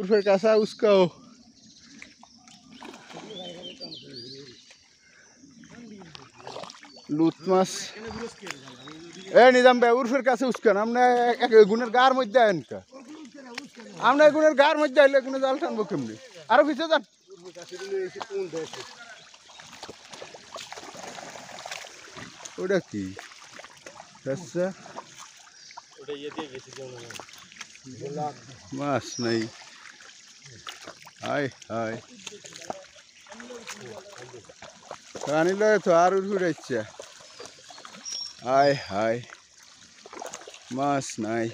फिर कैसा उसका हो लूत मास ए निजाम भाई उर्फेर কাছে উস্কান আমরা এক গুণের গার মধ্যে আইন কা আমরা গুণের গার মধ্যে আইলে গুণে জাল টানবো কেমনি আরো ভিতরে যান ওটা কি আচ্ছা ওটা ইয়ে দিয়ে গেছে মাছ নাই হাই হাই পানি লয় তো আর উড়াইছে হাই হাই মাছ নাই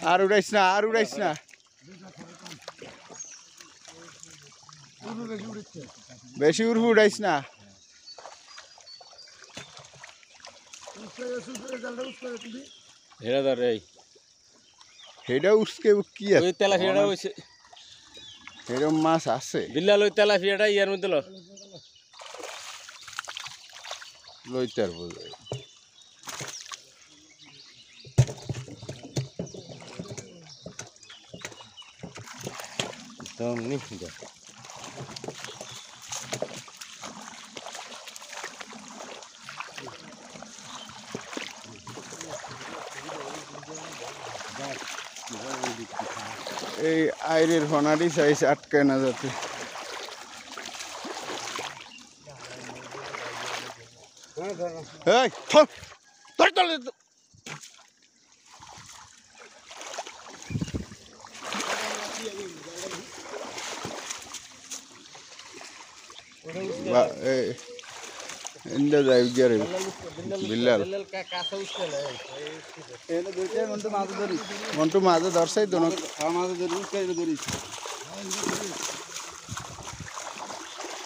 আর উড়াইছ না বেশি উড়বু উড়াইছ না হেডা উসকে কি আছে ওই তেলাপিয়াটা হইছে এরকম মাছ আছে বিল্লাল ওই তেলাপিয়াটা ইয়ার মধ্যে লইতার বলে একদম নিচে এই আইরের ফনারি সাইজ আটকায় না যাতে মন্টু মাঝে ধরছাই তো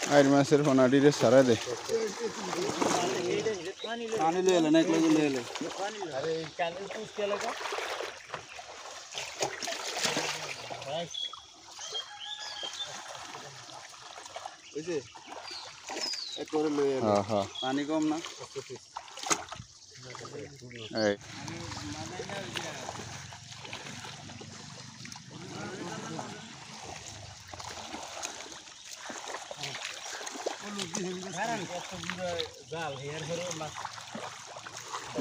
আইর মাছের ফনারি রে সারা দে পানি লয়ে এলেন এক লাগে লয়ে এলেন আরে ক্যানেল পুশ কে লাগা ওইছে এক করে লয়ে এলেন হ্যাঁ হ্যাঁ পানি কম না এই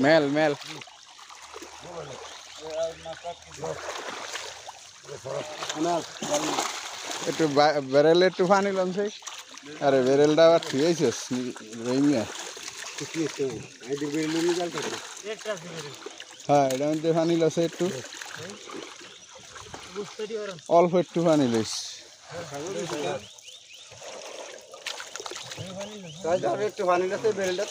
মেল মেল একটু বেরেল একটু পানি লমছে আরে বেরেলটা আবার ঠিক আছে রইমিয়া হ্যাঁ এটা মধ্যে পানি লছে একটু অল্প একটু পানি লইস একটু পানি লাগছে বেরেলটা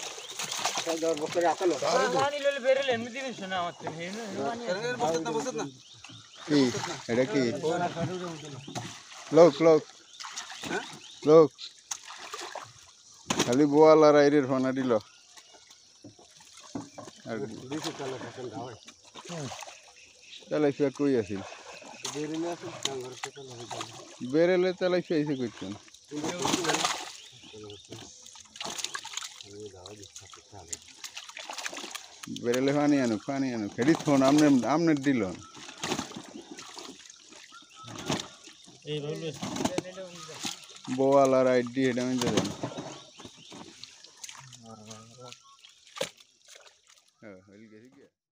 কি এটা কি লোক লোক লোক খালি বোয়াল আর আইরের ফোনা দিল তেলাইফিয়া কই আছিল বেরেলে তেলাইফিয়া এসে করছেন বেরেলে পানি আনুক খেড়ি ফোন আমনে দিল বোয়াল আর আইডি এটা আমি দেন